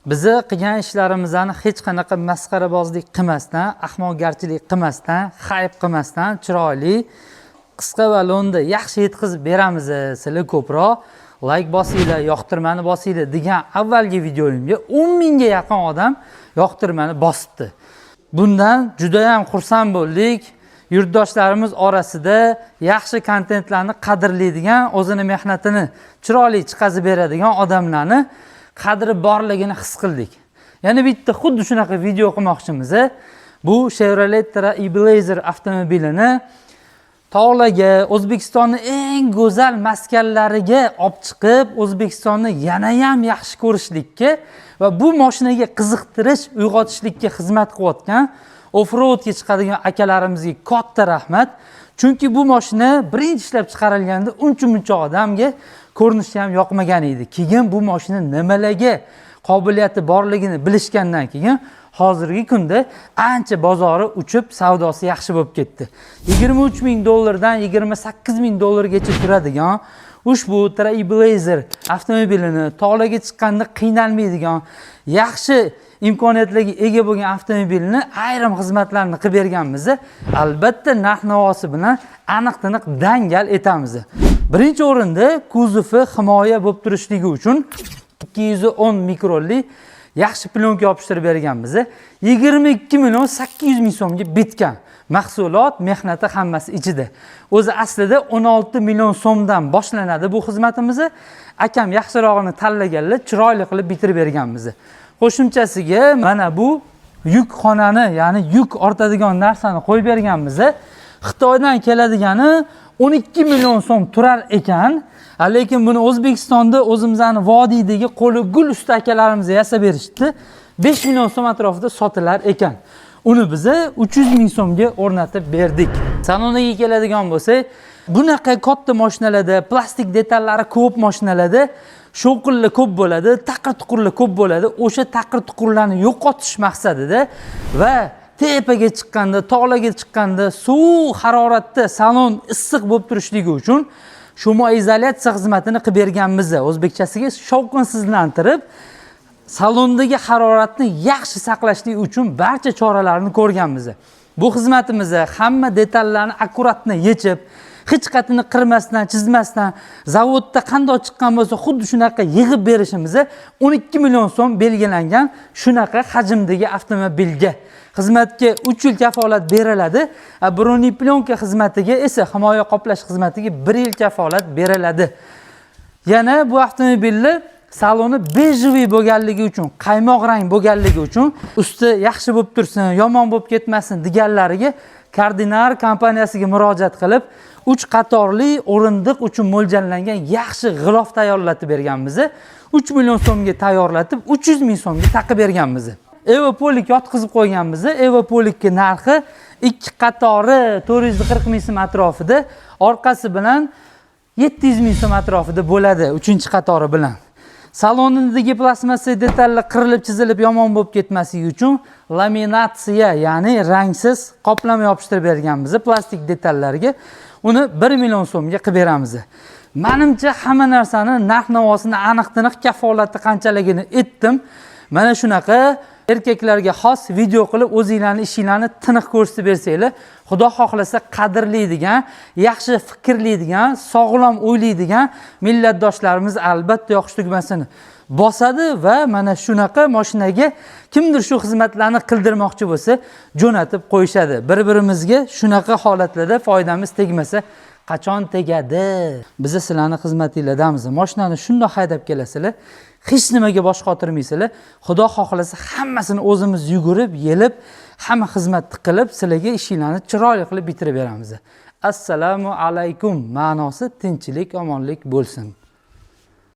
Bizi qilgan ishlarimizni hech qanaqa masxarabozlik qilmasdan, ahmoqgarchilik qilmasdan, hayb qilmasdan chiroyli, qisqa va lo'nda yaxshi yetkazib beramiz. Sizlar ko'proq like bosinglar, yoqtirmani bosinglar degan avvalgi videoyimga 10 mingga yaqin odam yoqtirmani bosibdi. Bundan juda ham xursand bo'ldik. Yurtdoshlarimiz orasida yaxshi kontentlarni qadrlaydigan, o'zini mehnatini chiroyli chiqazib beradigan odamlarni qadri borligini his qildik. Yana bitta xuddi shunaqa video qilmoqchimiz. Bu Chevrolet Trailblazer avtomobilini tog'larga, O'zbekistonning eng go'zal maskanlariga olib chiqib, O'zbekistonni yana ham yaxshi ko'rishlikka va bu mashinaga qiziqtirish, uyg'otishlikka xizmat qilayotgan off-roadga chiqadigan akalarimizga katta rahmat. Chunki bu mashina birinchi ishlab chiqarilganda uncha-muncha odamga ko'rinishi ham yoqmagan edi. Keyin bu mashina nimalarga qobiliyati borligini bilishgandan keyin hozirgi kunda ancha bozori uchib, savdosi yaxshi bo'lib ketdi. 23 ming dollardan 28 ming dollargacha turadigan ushbu Trailblazer avtomobilini tog'larga chiqqanda qiynalmaydigan, yaxshi imkoniyatlarga ega bo'lgan avtomobilni ayrim xizmatlarni qilib berganmiz. Albatta narx-navosi bilan aniq-tiniq dangal etamiz. Birinchi o'rinda kuzovi himoya bo'lib turishligi uchun 210 mikronli yaxshi plyonka yopishtirib berganmiz. 22 million 800 ming so'mga bitgan. Mahsulot, mehnati hammasi ichida. O'zi aslida 16 million so'mdan boshlanadi bu xizmatimiz. Akam yaxshirog'ini tanlaganlar chiroyli qilib bitirib berganmiz. Qo'shimchasiga mana bu yuk xonani, ya'ni yuk ortadigan narsani qo'yib berganmiz. Xitoydan keladigani 12 million so'm turar ekan. Lekin buni O'zbekistonda o'zimizning vodiydagi qo'li gul usta akalarimiz yasab berishdi. 5 million so'm atrofida sotilar ekan. Uni biz 300 ming so'mga o'rnatib berdik. Saloniga keladigan bo'lsak, bunaqa katta mashinalarda, plastik detallari ko'p mashinalarda shovqinlar ko'p bo'ladi, taqir-tuqurlar ko'p bo'ladi. O'sha taqir-tuqurlarni yo'qotish maqsadida va tepaga chiqqanda, tog'larga chiqqanda suv haroratda salon issiq bo'lib turishligi uchun shumoizolyatsiya xizmatini qilib berganmiz. O'zbekchasiga shovqinsizlantirib, salondagi haroratni yaxshi saqlashlik uchun barcha choralarni ko'rganmiz. Bu xizmatimiz hamma detallarni akkuratni yechib, hech qatini qirmasdan, chizmasdan, zavodda qanday chiqqan bo'lsa, xuddi shunaqa yig'ib berishimiz 12 million so'm belgilangan shunaqa hajmdagi avtomobilga. Xizmatga 3 yil kafolat beriladi. Broneplyonka xizmatiga esa himoya qoplash xizmatiga 1 yil kafolat beriladi. Yana bu avtomobilni saloni bejeviy bo'lganligi uchun, qaymoq rang bo'lganligi uchun, usti yaxshi bo'lib tursin, yomon bo'lib ketmasin deganlariga Kardinar kompaniyasiga murojaat qilib, 3 qatorli o'rindiq uchun mo'ljallangan yaxshi g'ilof tayyorlatib berganmiz. 3 million so'mga tayyorlatib, 300 ming so'mga taqib berganmiz. Evopolik yotqizib qo'yganmiz. Evopolikning narxi 2 qatori 440 ming so'm atrofida, orqasi bilan 700 ming so'm atrofida bo'ladi, 3-qatori bilan. Salonidagi plastmassa detallar qirilib, chizilib yomon bo'lib ketmasligi uchun laminatsiya, ya'ni rangsiz qoplama yopishtirib berganmiz plastik detallarga. Uni 1 million so'mga qilib beramiz. Menimcha hamma narsani narx-navosini aniq-tiniq kafolati qanchaligini aytdim. Mana shunaqa erkaklarga xos video qilib o'zingizlarning ishinglarni tiniq ko'rsatib bersanglar, Xudo xohlasa qadrlaydigan, yaxshi fikrlaydigan, sog'lom o'ylaydigan millatdoshlarimiz albatta yoqish tugmasini bosadi va mana shunaqa mashinaga kimdir shu xizmatlarni qildirmoqchi bo'lsa, jo'natib qo'yishadi. Bir-birimizga shunaqa holatlarda foydamiz tegmasa qachon tegadi? Biz sizlarning xizmatinglardamiz. Mashinani shunday haydab kelasizlar, hech nimaga bosh qotirmaysizlar. Xudo xohlasa hammasini o'zimiz yugurib, yelib, hamma xizmatni qilib, sizlarga ishinglarni chiroyli qilib bitirib beramiz. Assalomu alaykum. Ma'nosi tinchlik, omonlik bo'lsin.